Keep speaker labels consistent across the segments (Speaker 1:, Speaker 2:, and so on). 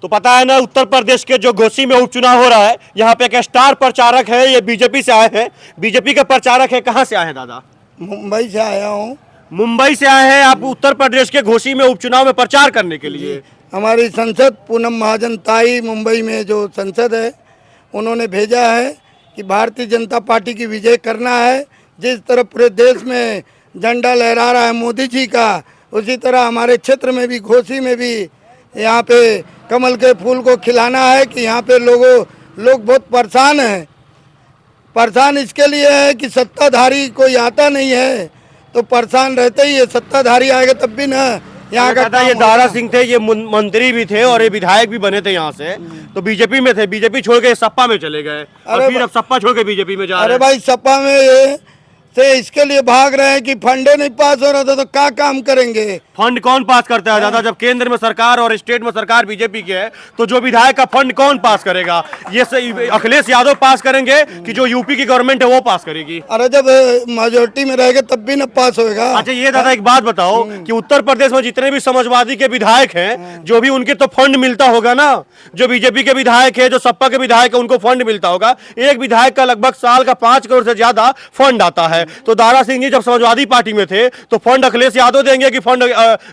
Speaker 1: तो पता है ना, उत्तर प्रदेश के जो घोसी में उपचुनाव हो रहा है, यहाँ पे एक स्टार प्रचारक है, ये बीजेपी से आए हैं। बीजेपी के प्रचारक है। कहाँ से आए हैं दादा?
Speaker 2: मुंबई से आया हूँ।
Speaker 1: मुंबई से आए हैं आप उत्तर प्रदेश के घोसी में उपचुनाव में प्रचार करने के लिए?
Speaker 2: हमारी संसद पूनम महाजन ताई मुंबई में जो संसद है, उन्होंने भेजा है कि भारतीय जनता पार्टी की विजय करना है। जिस तरह पूरे देश में झंडा लहरा रहा है मोदी जी का, उसी तरह हमारे क्षेत्र में भी, घोसी में भी यहाँ पे कमल के फूल को खिलाना है कि यहाँ पे लोग बहुत परेशान हैं। परेशान इसके लिए है कि सत्ताधारी कोई आता नहीं है, तो परेशान रहते ही है। सत्ताधारी आएगा तब भी ना यहाँ का
Speaker 1: दादा, ये दारा सिंह थे, ये मंत्री भी थे और ये विधायक भी बने थे यहाँ से, तो बीजेपी में थे। बीजेपी छोड़ के सपा में चले गए और फिर अब सपा छोड़ के बीजेपी में जा रहे हैं।
Speaker 2: अरे भाई, सपा में से इसके लिए भाग रहे हैं कि फंडे नहीं पास हो रहा था, तो क्या काम करेंगे?
Speaker 1: फंड कौन पास करता है दादा? जब केंद्र में सरकार और स्टेट में सरकार बीजेपी की है, तो जो विधायक का फंड कौन पास करेगा? ये अखिलेश यादव पास करेंगे कि जो यूपी की गवर्नमेंट है वो पास करेगी?
Speaker 2: अरे जब मेजोरिटी में रहेगा तब भी न पास होएगा।
Speaker 1: अच्छा ये दादा एक बात बताओ कि उत्तर प्रदेश में जितने भी समाजवादी के विधायक हैं, जो भी उनके तो फंड मिलता होगा ना। जो बीजेपी के विधायक है, जो सपा के विधायक है, उनको फंड मिलता होगा। एक विधायक का लगभग साल का 5 करोड़ से ज्यादा फंड आता है। तो दारा सिंह जी जब समाजवादी पार्टी में थे, तो फंड अखिलेश यादव देंगे कि फंड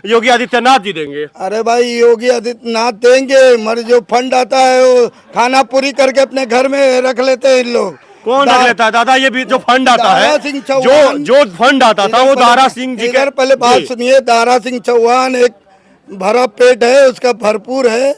Speaker 1: योगी आदित्यनाथ जी देंगे?
Speaker 2: अरे भाई, योगी आदित्यनाथ देंगे, मगर जो फंड आता है वो खाना पूरी करके अपने घर में रख लेते हैं इन लोग।
Speaker 1: कौन रख लेता है दादा? ये भी जो फंड आता है, जो फंड आता था वो दारा सिंह जी का।
Speaker 2: पहले बात सुनिए, दारा सिंह चौहान एक भरा पेट है, उसका भरपूर है।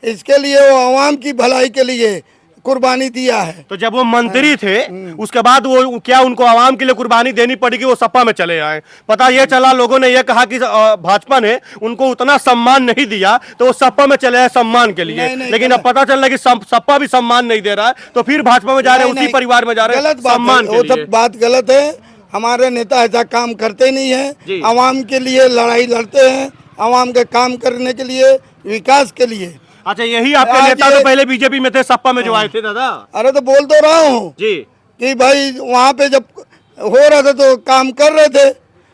Speaker 2: इसके लिए वो आवाम की भलाई के लिए कुर्बानी दिया है।
Speaker 1: तो जब वो मंत्री थे, उसके बाद वो क्या उनको आवाम के लिए कुर्बानी देनी पड़ेगी? वो सपा में चले आए। पता ये चला, लोगों ने ये कहा कि भाजपा ने उनको उतना सम्मान नहीं दिया, तो वो सपा में चले आए सम्मान के लिए। लेकिन अब पता चल रहा है कि सपा भी सम्मान नहीं दे रहा है, तो फिर भाजपा में जा रहे हैं, उसी परिवार में जा रहे हैं सम्मान के लिए।
Speaker 2: वो सब बात गलत है। हमारे नेता ऐसा काम करते नहीं है। आवाम के लिए लड़ाई लड़ते हैं, आवाम के काम करने के लिए, विकास के लिए।
Speaker 1: अच्छा, यही आपके नेता तो पहले बीजेपी में थे, सपा में जो आए थे दादा?
Speaker 2: अरे तो बोल तो रहा हूँ
Speaker 1: जी
Speaker 2: कि भाई वहाँ पे जब हो रहा था तो काम कर रहे थे।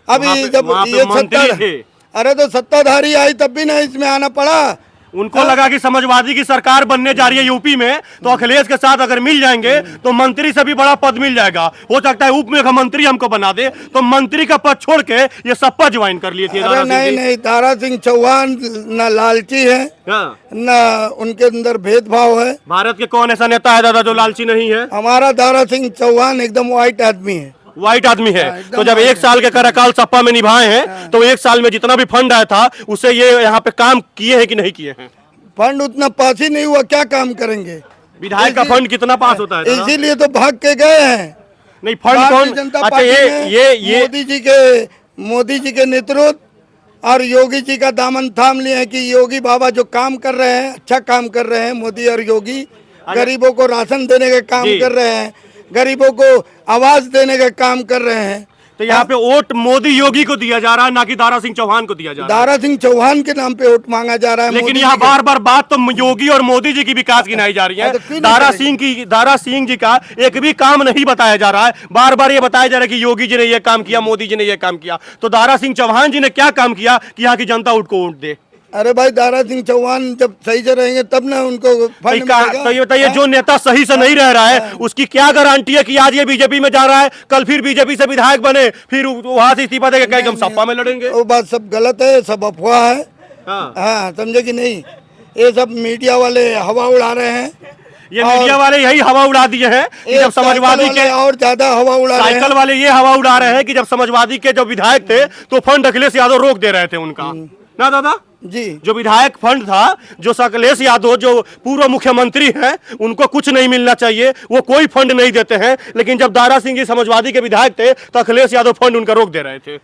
Speaker 2: अभी जब ये अरे तो सत्ताधारी आई तब भी ना इसमें आना पड़ा।
Speaker 1: उनको लगा कि समाजवादी की सरकार बनने जा रही है यूपी में, तो अखिलेश के साथ अगर मिल जाएंगे तो मंत्री से भी बड़ा पद मिल जाएगा। हो सकता है उप मुख्यमंत्री हमको बना दे, तो मंत्री का पद छोड़ के ये सपा ज्वाइन कर लिए थे।
Speaker 2: अरे नहीं, दारा सिंह चौहान न लालची है, न उनके अंदर भेदभाव है।
Speaker 1: भारत के कौन ऐसा नेता है दादा जो लालची नहीं है?
Speaker 2: हमारा दारा सिंह चौहान एकदम व्हाइट आदमी है।
Speaker 1: व्हाइट आदमी है। तो जब 1 साल के कार्यकाल सपा में निभाए हैं, तो 1 साल में जितना भी फंड आया था उससे ये यहाँ पे काम किए हैं कि नहीं किए हैं?
Speaker 2: फंड उतना पास ही नहीं हुआ, क्या काम करेंगे?
Speaker 1: विधायक का फंड कितना पास होता है?
Speaker 2: इसीलिए तो भाग के गए हैं।
Speaker 1: नहीं, फंड कौन? अच्छा ये
Speaker 2: मोदी जी के नेतृत्व और योगी जी का दामन थाम लिए हैं कि योगी बाबा जो काम कर रहे हैं, अच्छा काम कर रहे हैं। मोदी और योगी गरीबों को राशन देने का काम कर रहे हैं, गरीबों को आवाज देने का काम कर रहे हैं।
Speaker 1: तो यहाँ पे वोट मोदी योगी को दिया जा रहा है, ना कि दारा सिंह चौहान को दिया जा रहा है?
Speaker 2: दारा सिंह चौहान के नाम पे वोट मांगा जा रहा है।
Speaker 1: लेकिन यहाँ बार बार बात तो योगी और मोदी जी की विकास गिनाई जा रही है। तो दारा सिंह जी का एक भी काम नहीं बताया जा रहा है। बार बार ये बताया जा रहा है कि योगी जी ने ये काम किया, मोदी जी ने ये काम किया। तो दारा सिंह चौहान जी ने क्या काम किया कि यहाँ की जनता उनको वोट दे?
Speaker 2: अरे भाई, दारा सिंह चौहान जब सही से रहेंगे तब ना उनको फंड मिलेगा।
Speaker 1: तो ये बताइए, जो नेता सही से नहीं रह रहा है उसकी क्या गारंटी है कि आज ये बीजेपी में जा रहा है, कल फिर बीजेपी से विधायक बने, फिर वहां से इस्तीफा देकर कहेंगे हम सपा में लड़ेंगे?
Speaker 2: वो बात सब गलत है, सब अफवाह है। हाँ, समझे कि नहीं? ये सब मीडिया वाले हवा उड़ा रहे हैं।
Speaker 1: ये मीडिया वाले यही हवा उड़ा दिए हैं कि जब समाजवादी के
Speaker 2: और ज्यादा हवा उड़ा रहे हैं।
Speaker 1: साइकिल वाले ये हवा उड़ा रहे हैं कि जब समाजवादी के जो विधायक थे तो फंड अखिलेश यादव रोक दे रहे थे उनका, ना दादा
Speaker 2: जी?
Speaker 1: जो विधायक फंड था, जो अखिलेश यादव जो पूर्व मुख्यमंत्री हैं, उनको कुछ नहीं मिलना चाहिए, वो कोई फंड नहीं देते हैं। लेकिन जब दारा सिंह जी समाजवादी के विधायक थे तो अखिलेश यादव फंड उनका रोक दे रहे थे।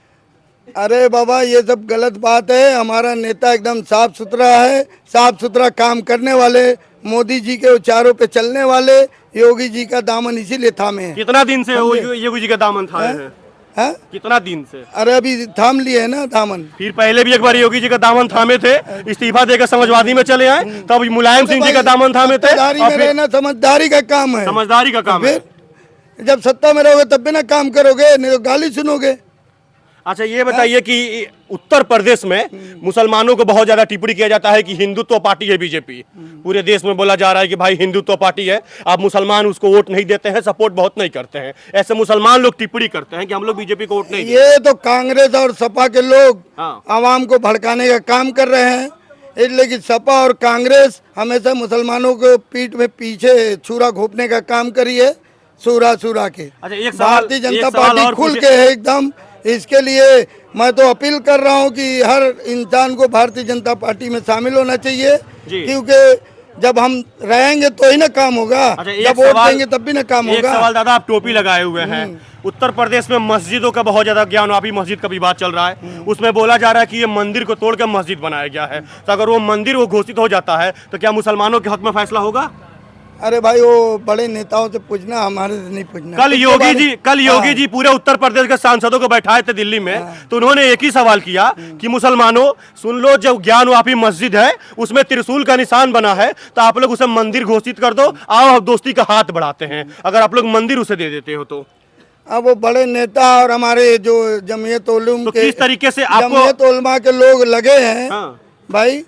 Speaker 2: अरे बाबा, ये सब गलत बात है। हमारा नेता एकदम साफ सुथरा है, साफ सुथरा काम करने वाले, मोदी जी के उच्चारों पे चलने वाले, योगी जी का दामन इसीलिए थामे हैं।
Speaker 1: कितना दिन से योगी जी का दामन थामे हैं? कितना दिन से?
Speaker 2: अरे अभी थाम लिए है ना दामन।
Speaker 1: फिर पहले भी एक बार योगी जी का दामन थामे थे, इस्तीफा देकर समाजवादी में चले आए, तब मुलायम सिंह जी का दामन थामे थे।
Speaker 2: समझदारी का काम है,
Speaker 1: समझदारी का काम है।
Speaker 2: जब सत्ता में रहोगे तब भी ना काम करोगे, नहीं तो गाली सुनोगे।
Speaker 1: अच्छा ये बताइए कि उत्तर प्रदेश में मुसलमानों को बहुत ज्यादा टिप्पणी किया जाता है कि हिंदुत्व पार्टी है बीजेपी। पूरे देश में बोला जा रहा है कि भाई हिंदुत्व पार्टी है, आप मुसलमान उसको वोट नहीं देते हैं, सपोर्ट बहुत नहीं करते हैं। ऐसे मुसलमान लोग टिप्पणी करते हैं कि हम लोग बीजेपी को वोट नहीं देते।
Speaker 2: ये तो कांग्रेस और सपा के लोग
Speaker 1: हाँ।
Speaker 2: आवाम को भड़काने का काम कर रहे हैं, इसलिए कि सपा और कांग्रेस हमेशा मुसलमानों को पीठ में पीछे छुरा घोपने का काम करी है, सूरा के।
Speaker 1: अच्छा एक सवाल,
Speaker 2: भारतीय जनता
Speaker 1: एक सवाल
Speaker 2: पार्टी
Speaker 1: और
Speaker 2: खुल
Speaker 1: पूछे-
Speaker 2: के है एकदम। इसके लिए मैं तो अपील कर रहा हूं कि हर इंसान को भारतीय जनता पार्टी में शामिल होना चाहिए,
Speaker 1: जी।
Speaker 2: क्योंकि जब हम रहेंगे तो ही ना काम होगा,
Speaker 1: अच्छा, एक
Speaker 2: जब वोट
Speaker 1: सवाल-
Speaker 2: देंगे तब भी ना काम
Speaker 1: एक
Speaker 2: होगा।
Speaker 1: सवाल दादा, आप टोपी लगाए हुए हैं, उत्तर प्रदेश में मस्जिदों का बहुत ज्यादा ज्ञानवापी मस्जिद का विवाद चल रहा है। उसमें बोला जा रहा है कि ये मंदिर को तोड़कर मस्जिद बनाया गया है, तो अगर वो मंदिर वो घोषित हो जाता है तो क्या मुसलमानों के हक में फैसला होगा?
Speaker 2: अरे भाई वो बड़े नेताओं से पूछना, हमारे से नहीं पूछना।
Speaker 1: कल
Speaker 2: उसके
Speaker 1: योगी
Speaker 2: बारे-
Speaker 1: जी कल योगी
Speaker 2: हाँ।
Speaker 1: जी पूरे उत्तर प्रदेश के सांसदों को बैठाए थे दिल्ली में, तो उन्होंने एक ही सवाल किया कि मुसलमानों सुन लो, जो ज्ञानवापी मस्जिद है उसमें त्रिशूल का निशान बना है, तो आप लोग उसे मंदिर घोषित कर दो, आओ हम दोस्ती का हाथ बढ़ाते हैं, अगर आप लोग मंदिर उसे दे देते हो तो।
Speaker 2: अब वो बड़े नेता और हमारे जो जमीयत उलूम
Speaker 1: तो
Speaker 2: के
Speaker 1: किस तरीके से आपको
Speaker 2: जमीयत उलमा के लोग लगे हैं,
Speaker 1: हाँ।
Speaker 2: भाई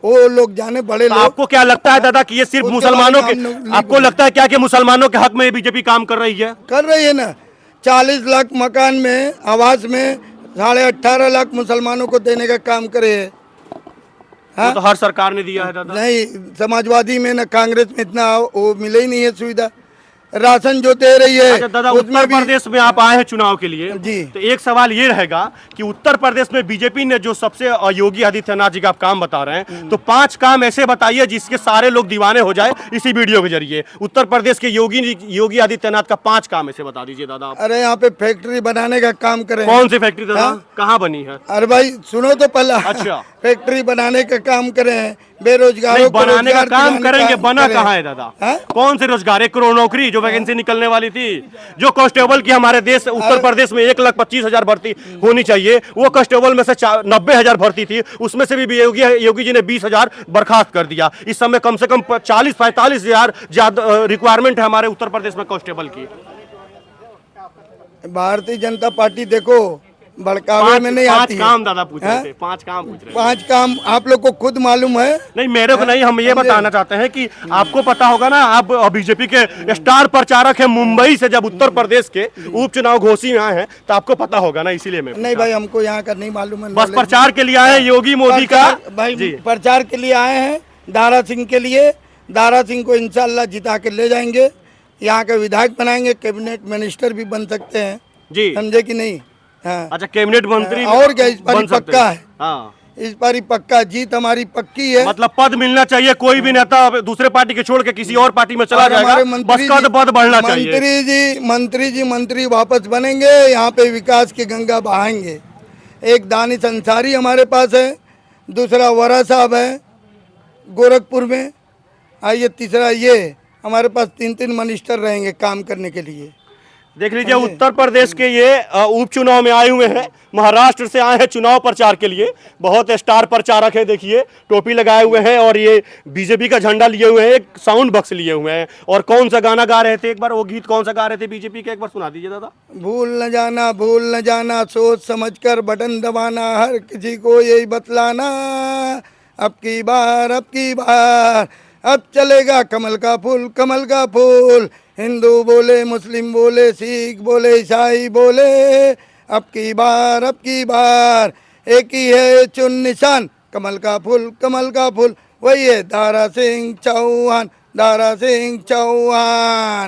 Speaker 2: वो लोग जाने बड़े
Speaker 1: तो
Speaker 2: लोग।
Speaker 1: आपको क्या लगता है दादा कि ये सिर्फ
Speaker 2: उसके
Speaker 1: मुसलमानों
Speaker 2: बारे
Speaker 1: के,
Speaker 2: में हम लोग
Speaker 1: आपको लगता है क्या कि मुसलमानों के हक में ये बीजेपी काम कर रही है?
Speaker 2: कर रही है ना। 40 लाख मकान में आवास में 18.5 लाख मुसलमानों को देने का काम करे है।
Speaker 1: वो तो हर सरकार ने दिया है दादा।
Speaker 2: नहीं, समाजवादी में ना कांग्रेस में इतना वो मिले ही नहीं है सुविधा। राशन जो दे रही है
Speaker 1: अच्छा दादा,
Speaker 2: उसमें
Speaker 1: उत्तर
Speaker 2: भी
Speaker 1: प्रदेश में आप आए हैं चुनाव के लिए,
Speaker 2: जी।
Speaker 1: तो एक सवाल ये रहेगा कि उत्तर प्रदेश में बीजेपी ने जो सबसे योगी आदित्यनाथ जी का आप काम बता रहे हैं, तो 5 काम ऐसे बताइए जिसके सारे लोग दीवाने हो जाए इसी वीडियो के जरिए। उत्तर प्रदेश के योगी आदित्यनाथ का 5 काम ऐसे बता दीजिए दादा आप।
Speaker 2: अरे यहाँ पे फैक्ट्री बनाने का काम करें।
Speaker 1: कौन सी फैक्ट्री दादा?
Speaker 2: हाँ?
Speaker 1: कहाँ बनी है?
Speaker 2: अरे भाई सुनो तो पहला।
Speaker 1: अच्छा।
Speaker 2: फैक्ट्री बनाने का काम करें, बेरोजगारों
Speaker 1: नहीं,
Speaker 2: को
Speaker 1: बनाने का
Speaker 2: रोजगार
Speaker 1: काम
Speaker 2: दिलाने
Speaker 1: करेंगे,
Speaker 2: का
Speaker 1: बना
Speaker 2: करें।
Speaker 1: कहाँ है दादा?
Speaker 2: हाँ?
Speaker 1: कौन से रोजगार? एक करोड़ नौकरी जो वैकेंसी निकलने वाली थी, जो कांस्टेबल की हमारे देश उत्तर प्रदेश में 1,25,000 भर्ती होनी चाहिए, वो कांस्टेबल में से 90,000 भर्ती थी, उसमें से भी योगी जी ने 20,000 बर्खास्त कर दिया। इस समय कम से कम 40-45,000 ज्यादा रिक्वायरमेंट है हमारे उत्तर प्रदेश में कांस्टेबल की।
Speaker 2: भारतीय जनता पार्टी देखो भड़कावे में नहीं
Speaker 1: 5
Speaker 2: आती है।
Speaker 1: काम दादा पूछ रहे
Speaker 2: हाँ?
Speaker 1: थे, 5 काम पूछ रहे थे।
Speaker 2: 5 काम आप लोग को खुद मालूम है।
Speaker 1: नहीं मेरे को नहीं, हम ये बताना चाहते हैं कि आपको पता होगा ना, आप बीजेपी के स्टार प्रचारक हैं, मुंबई से जब उत्तर प्रदेश के उपचुनाव घोषित हुए हैं तो आपको पता होगा ना, इसीलिए मैं
Speaker 2: नहीं भाई हमको यहाँ का नहीं मालूम है।
Speaker 1: बस प्रचार के लिए आए हैं योगी मोदी का।
Speaker 2: भाई
Speaker 1: जी।
Speaker 2: प्रचार के लिए आए हैं दारा सिंह के लिए। दारा सिंह को इंशाल्लाह जिता के ले जाएंगे, यहाँ के विधायक बनाएंगे, कैबिनेट मिनिस्टर भी बन सकते हैं,
Speaker 1: जी।
Speaker 2: समझे कि नहीं? हाँ।
Speaker 1: अच्छा कैबिनेट मंत्री
Speaker 2: और क्या, इस बार
Speaker 1: बन सकते
Speaker 2: पक्का
Speaker 1: हैं।
Speaker 2: है।
Speaker 1: हाँ।
Speaker 2: इस बार ही पक्का, जीत हमारी पक्की है।
Speaker 1: मतलब पद मिलना चाहिए, कोई भी नेता दूसरे पार्टी के छोड़ के किसी और पार्टी में चला
Speaker 2: और
Speaker 1: जाएगा,
Speaker 2: हमारे
Speaker 1: बस पद बढ़ना चाहिए।
Speaker 2: मंत्री वापस बनेंगे, यहाँ पे विकास की गंगा बहाएंगे। एक दानिश अंसारी हमारे पास है, दूसरा वरा साहब है गोरखपुर में, आइए तीसरा ये, हमारे पास 3-3 मिनिस्टर रहेंगे काम करने के लिए।
Speaker 1: देख लीजिए उत्तर प्रदेश के ये उपचुनाव में आए हुए हैं, महाराष्ट्र से आए हैं चुनाव प्रचार के लिए, बहुत स्टार प्रचारक है। देखिए टोपी लगाए हुए हैं और ये बीजेपी का झंडा लिए हुए हैं, एक साउंड बॉक्स लिए हुए हैं, और कौन सा गाना गा रहे थे, एक बार वो गीत कौन सा गा रहे थे बीजेपी के, एक बार सुना दीजिए दादा।
Speaker 2: भूल न जाना सोच समझकर बटन दबाना, हर किसी को यही बतलाना, अब की बार अब चलेगा कमल का फूल। हिंदू बोले, मुस्लिम बोले, सिख बोले, ईसाई बोले, अब की बार एक ही है चुन निशान, कमल का फूल। वही है दारा सिंह चौहान।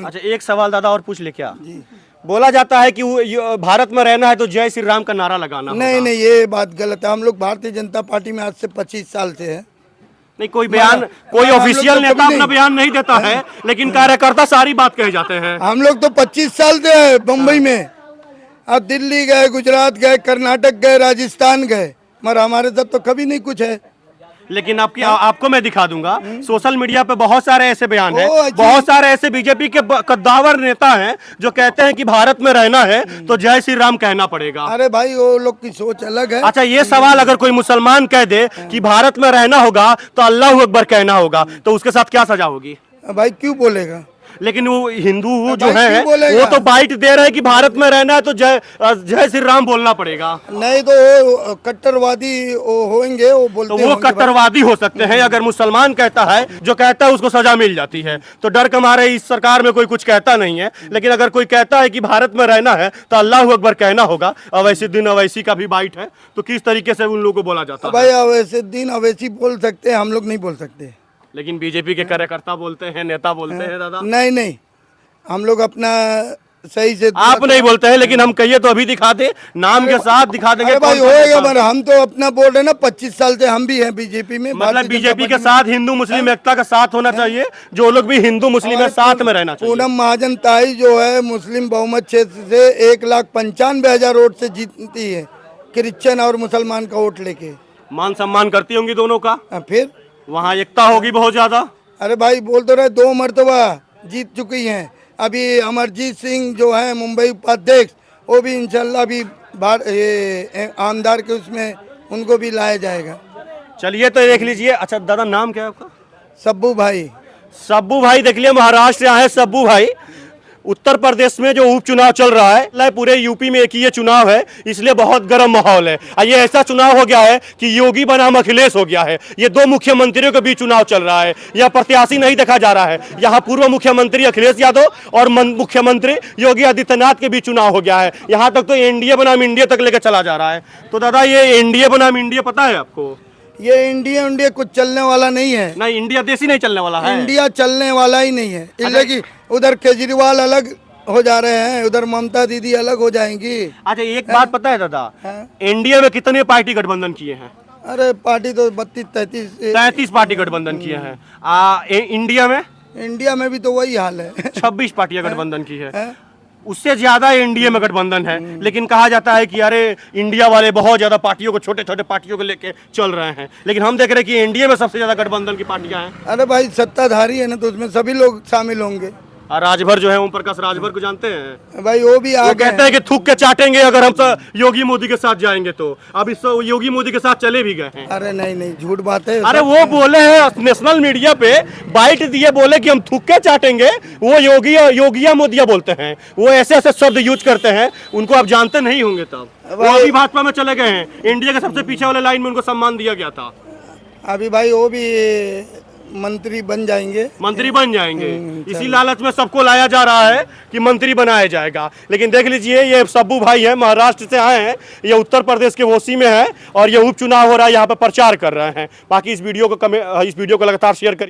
Speaker 1: अच्छा एक सवाल दादा और पूछ ले क्या? बोला जाता है कि भारत में रहना है तो जय श्री राम का नारा लगाना होगा।
Speaker 2: नहीं ये बात गलत है। हम लोग भारतीय जनता पार्टी में आज से 25 साल से है।
Speaker 1: नहीं कोई बयान, कोई
Speaker 2: हम लोग
Speaker 1: ऑफिशियल
Speaker 2: तो
Speaker 1: नेता
Speaker 2: कभी
Speaker 1: अपना
Speaker 2: नहीं।
Speaker 1: बयान नहीं देता है, लेकिन कार्यकर्ता सारी बात कह जाते हैं।
Speaker 2: हम लोग तो 25 साल से है बम्बई में, अब दिल्ली गए, गुजरात गए, कर्नाटक गए, राजस्थान गए, मगर हमारे साथ तो कभी नहीं कुछ है।
Speaker 1: लेकिन आपको मैं दिखा दूंगा, सोशल मीडिया पे बहुत सारे ऐसे बयान हैं,
Speaker 2: ओ, जी।
Speaker 1: बहुत सारे ऐसे बीजेपी के कद्दावर नेता हैं जो कहते हैं कि भारत में रहना है तो जय श्री राम कहना पड़ेगा।
Speaker 2: अरे भाई वो लोग की सोच अलग है।
Speaker 1: अच्छा ये सवाल अगर कोई मुसलमान कह दे कि भारत में रहना होगा तो अल्लाह अकबर कहना होगा, तो उसके साथ क्या सजा होगी?
Speaker 2: भाई क्यों बोलेगा?
Speaker 1: लेकिन वो हिंदू जो
Speaker 2: भाई
Speaker 1: है
Speaker 2: क्यों बोलेगा?
Speaker 1: वो तो बाइट दे रहे हैं कि भारत में रहना है तो जय जय श्री राम बोलना पड़ेगा।
Speaker 2: नहीं तो वो कट्टरवादी वो होंगे, वो बोलते
Speaker 1: तो वो
Speaker 2: होंगे भाई।
Speaker 1: कट्टरवादी हो सकते हैं। अगर मुसलमान कहता है, जो कहता है उसको सजा मिल जाती है, तो डर के मारे इस सरकार में कोई कुछ कहता नहीं है। लेकिन अगर कोई कहता है कि भारत में रहना है तो अल्लाह अकबर कहना होगा। अवैसी दिन अवैसी का भी बाइट है, तो किस तरीके से उन लोगों को बोला जाता है?
Speaker 2: भाई अवैसे दिन अवैसी बोल सकते हैं, हम लोग नहीं बोल सकते।
Speaker 1: लेकिन बीजेपी के कार्यकर्ता बोलते हैं, नेता बोलते हैं दादा।
Speaker 2: नहीं नहीं, हम लोग अपना सही से
Speaker 1: आप नहीं बोलते हैं, लेकिन हम कहिए तो अभी दिखा दे, नाम के साथ दिखा देंगे।
Speaker 2: अरे भाई
Speaker 1: कौन सा
Speaker 2: होएगा,
Speaker 1: नेता?
Speaker 2: पर हम तो अपना बोल रहे हैं ना, 25 साल से हम भी हैं बीजेपी में।
Speaker 1: मतलब
Speaker 2: भारतीय
Speaker 1: बीजेपी
Speaker 2: जनता
Speaker 1: के साथ हिंदू मुस्लिम एकता का साथ होना चाहिए। जो लोग भी हिंदू मुस्लिम है साथ में रहना चाहिए।
Speaker 2: पूनम महाजन ताई जो है मुस्लिम बहुमत क्षेत्र से 1,95,000 वोट से जीतती है, क्रिश्चियन और मुसलमान का वोट लेके।
Speaker 1: मान सम्मान करती होंगी दोनों का,
Speaker 2: फिर
Speaker 1: वहाँ एकता होगी बहुत ज्यादा।
Speaker 2: अरे भाई बोल तो रहे 2 मरतबा जीत चुकी हैं। अभी अमरजीत सिंह जो है मुंबई उपाध्यक्ष, वो भी इंशाल्लाह अभी आमदार के उसमें उनको भी लाया जाएगा।
Speaker 1: चलिए तो देख लीजिए। अच्छा दादा, नाम क्या है आपका?
Speaker 2: सब्बू भाई।
Speaker 1: सब्बू भाई, देख लिया महाराष्ट्र से आए हैं सब्बू भाई। उत्तर प्रदेश में जो उपचुनाव चल रहा है, पूरे यूपी में एक ही ये चुनाव है, इसलिए बहुत गर्म माहौल है। ये ऐसा चुनाव हो गया है कि योगी बनाम अखिलेश हो गया है। ये दो मुख्यमंत्रियों के बीच चुनाव चल रहा है। यह प्रत्याशी नहीं देखा जा रहा है। यहाँ पूर्व मुख्यमंत्री अखिलेश यादव और मुख्यमंत्री योगी आदित्यनाथ के बीच चुनाव हो गया है। यहाँ तक तो एनडीए बनाम इंडिया तक लेकर चला जा रहा है। तो दादा, ये एनडीए बनाम इंडिया पता है आपको?
Speaker 2: ये इंडिया कुछ चलने वाला नहीं है।
Speaker 1: नहीं, इंडिया देश ही नहीं चलने वाला है।
Speaker 2: इंडिया चलने वाला ही नहीं है। इसलिए कि उधर केजरीवाल अलग हो जा रहे हैं, उधर ममता दीदी अलग हो जाएंगी।
Speaker 1: अच्छा, एक बात पता है दादा,
Speaker 2: हाँ?
Speaker 1: इंडिया में कितने पार्टी गठबंधन किए हैं?
Speaker 2: अरे पार्टी तो 32-33
Speaker 1: 33 पार्टी गठबंधन किए हैं।
Speaker 2: इंडिया में भी तो वही हाल है।
Speaker 1: 26 पार्टियां गठबंधन की है।
Speaker 2: हैं?
Speaker 1: उससे ज्यादा एनडीए में गठबंधन है। लेकिन कहा जाता है कि अरे इंडिया वाले बहुत ज्यादा पार्टियों को, छोटे छोटे पार्टियों को लेके चल रहे हैं। लेकिन हम देख रहे हैं कि एनडीए में सबसे ज्यादा गठबंधन की पार्टियां हैं।
Speaker 2: अरे भाई सत्ताधारी है ना, तो उसमें सभी लोग शामिल होंगे।
Speaker 1: और राजभर जो है, ओम प्रकाश राजभर को जानते हैं?
Speaker 2: भाई वो भी
Speaker 1: वो
Speaker 2: आगे
Speaker 1: कहते हैं कि थूक के चाटेंगे अगर हम सब योगी मोदी के साथ जाएंगे तो। अब इस योगी मोदी के साथ चले भी गए हैं।
Speaker 2: अरे नहीं नहीं, झूठ बात है।
Speaker 1: अरे वो बोले हैं नेशनल मीडिया पे, बाइट दिए, बोले कि हम थूक के चाटेंगे। वो योगिया मोदिया बोलते हैं, वो ऐसे ऐसे शब्द यूज करते हैं, उनको आप जानते नहीं होंगे। तब वो अभी भाजपा में चले गए हैं। इंडिया के सबसे पीछे वाले लाइन में उनको सम्मान दिया गया था।
Speaker 2: अभी भाई वो भी मंत्री बन जाएंगे।
Speaker 1: मंत्री बन जाएंगे। इसी लालच में सबको लाया जा रहा है कि मंत्री बनाया जाएगा। लेकिन देख लीजिए, ये सब्बू भाई है, महाराष्ट्र से आए हैं। ये उत्तर प्रदेश के वोसी में है और ये उपचुनाव हो रहा है, यहाँ पे प्रचार कर रहे हैं। बाकी इस वीडियो को लगातार शेयर करिए।